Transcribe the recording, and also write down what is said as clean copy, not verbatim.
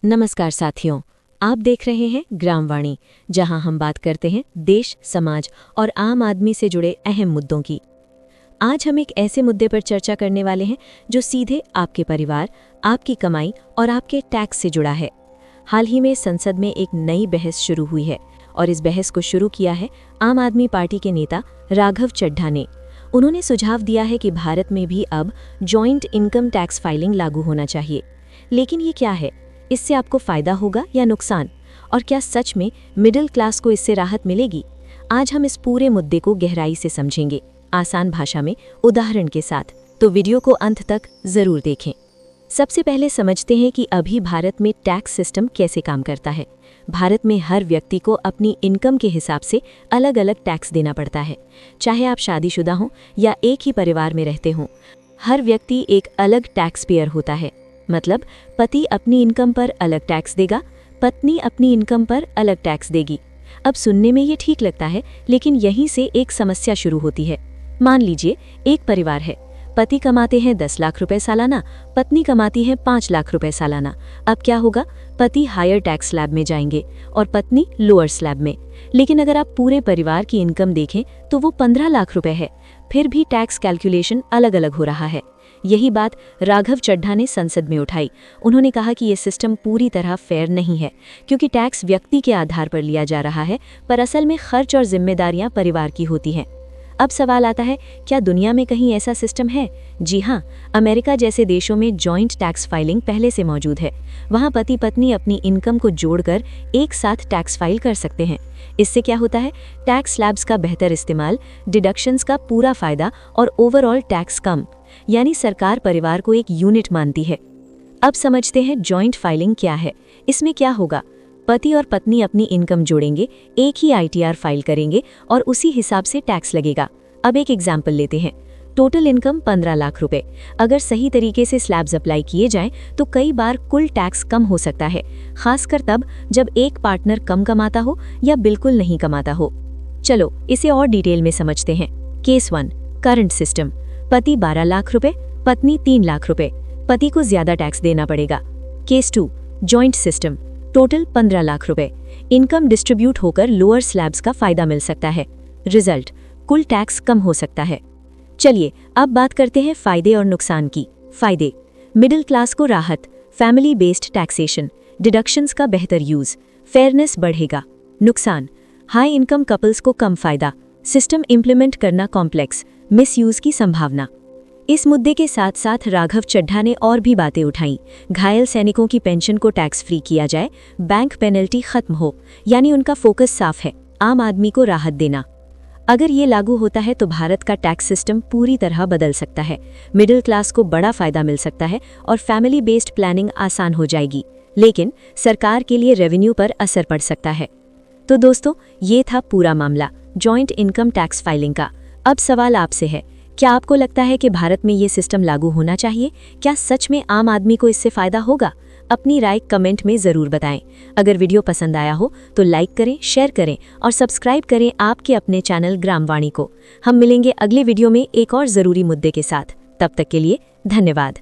नमस्कार साथियों, आप देख रहे हैं ग्रामवाणी, जहां हम बात करते हैं देश, समाज और आम आदमी से जुड़े अहम मुद्दों की। आज हम एक ऐसे मुद्दे पर चर्चा करने वाले हैं जो सीधे आपके परिवार, आपकी कमाई और आपके टैक्स से जुड़ा है। हाल ही में संसद में एक नई बहस शुरू हुई है और इस बहस को शुरू किया है आम आदमी पार्टी के नेता राघव चड्ढा ने। उन्होंने सुझाव दिया है कि भारत में भी अब जॉइंट इनकम टैक्स फाइलिंग लागू होना चाहिए। लेकिन ये क्या है? इससे आपको फायदा होगा या नुकसान? और क्या सच में मिडिल क्लास को इससे राहत मिलेगी? आज हम इस पूरे मुद्दे को गहराई से समझेंगे, आसान भाषा में, उदाहरण के साथ। तो वीडियो को अंत तक जरूर देखें। सबसे पहले समझते हैं कि अभी भारत में टैक्स सिस्टम कैसे काम करता है। भारत में हर व्यक्ति को अपनी इनकम के हिसाब से अलग अलग टैक्स देना पड़ता है। चाहे आप शादीशुदा हों या एक ही परिवार में रहते हों, हर व्यक्ति एक अलग टैक्स पेयर होता है। मतलब पति अपनी इनकम पर अलग टैक्स देगा, पत्नी अपनी इनकम पर अलग टैक्स देगी। अब सुनने में ये ठीक लगता है, लेकिन यहीं से एक समस्या शुरू होती है। मान लीजिए एक परिवार है, पति कमाते हैं 10 लाख रुपए सालाना, पत्नी कमाती है 5 लाख रुपए सालाना। अब क्या होगा? पति हायर टैक्स स्लैब में जाएंगे और पत्नी लोअर स्लैब में। लेकिन अगर आप पूरे परिवार की इनकम देखें तो वो 15 लाख रुपए है। फिर भी टैक्स कैलकुलेशन अलग अलग हो रहा है। यही बात राघव चड्ढा ने संसद में उठाई। उन्होंने कहा कि ये सिस्टम पूरी तरह फेयर नहीं है, क्योंकि टैक्स व्यक्ति के आधार पर लिया जा रहा है, पर असल में खर्च और जिम्मेदारियां परिवार की होती हैं। अब सवाल आता है, क्या दुनिया में कहीं ऐसा सिस्टम है? जी हाँ, अमेरिका जैसे देशों में जॉइंट टैक्स फाइलिंग पहले से मौजूद है। वहाँ पति पत्नी अपनी इनकम को जोड़कर एक साथ टैक्स फाइल कर सकते हैं। इससे क्या होता है? टैक्स स्लैब्स का बेहतर इस्तेमाल, डिडक्शंस का पूरा फायदा और ओवरऑल टैक्स कम। यानी सरकार परिवार को एक यूनिट मानती है। अब समझते हैं जॉइंट फाइलिंग क्या है। इसमें क्या होगा? पति और पत्नी अपनी इनकम जोड़ेंगे, एक ही आईटीआर फाइल करेंगे और उसी हिसाब से टैक्स लगेगा। अब एक एग्जाम्पल लेते हैं। टोटल इनकम 15 लाख रुपए। अगर सही तरीके से स्लैब्स अप्लाई किए जाएं तो कई बार कुल टैक्स कम हो सकता है, खासकर तब जब एक पार्टनर कम कमाता हो या बिल्कुल नहीं कमाता हो। चलो इसे और डिटेल में समझते हैं। Case 1, current system. पति 12 लाख रुपए, पत्नी 3 लाख रुपए। पति को ज्यादा टैक्स देना पड़ेगा। Case 2, joint system. Total 15 lakh रुपए। इनकम डिस्ट्रीब्यूट होकर लोअर स्लैब्स का फायदा मिल सकता है। रिजल्ट, कुल टैक्स कम हो सकता है। चलिए अब बात करते हैं फायदे और नुकसान की। फायदे: मिडिल क्लास को राहत, फैमिली बेस्ड टैक्सेशन, डिडक्शंस का बेहतर यूज, फेयरनेस बढ़ेगा। नुकसान: हाई इनकम कपल्स को कम फायदा, सिस्टम इंप्लीमेंट करना कॉम्प्लेक्स, मिसयूज की संभावना। इस मुद्दे के साथ साथ राघव चड्ढा ने और भी बातें उठाई। घायल सैनिकों की पेंशन को टैक्स फ्री किया जाए, बैंक पेनल्टी खत्म हो। यानी उनका फोकस साफ है, आम आदमी को राहत देना। अगर ये लागू होता है तो भारत का टैक्स सिस्टम पूरी तरह बदल सकता है। मिडिल क्लास को बड़ा फायदा मिल सकता है और फैमिली बेस्ड प्लानिंग आसान हो जाएगी। लेकिन सरकार के लिए रेवेन्यू पर असर पड़ सकता है। तो दोस्तों, ये था पूरा मामला जॉइंट इनकम टैक्स फाइलिंग का। अब सवाल आपसे है, क्या आपको लगता है कि भारत में ये सिस्टम लागू होना चाहिए? क्या सच में आम आदमी को इससे फायदा होगा? अपनी राय कमेंट में जरूर बताएं। अगर वीडियो पसंद आया हो तो लाइक करें, शेयर करें और सब्सक्राइब करें आपके अपने चैनल ग्रामवाणी को। हम मिलेंगे अगले वीडियो में एक और जरूरी मुद्दे के साथ। तब तक के लिए धन्यवाद।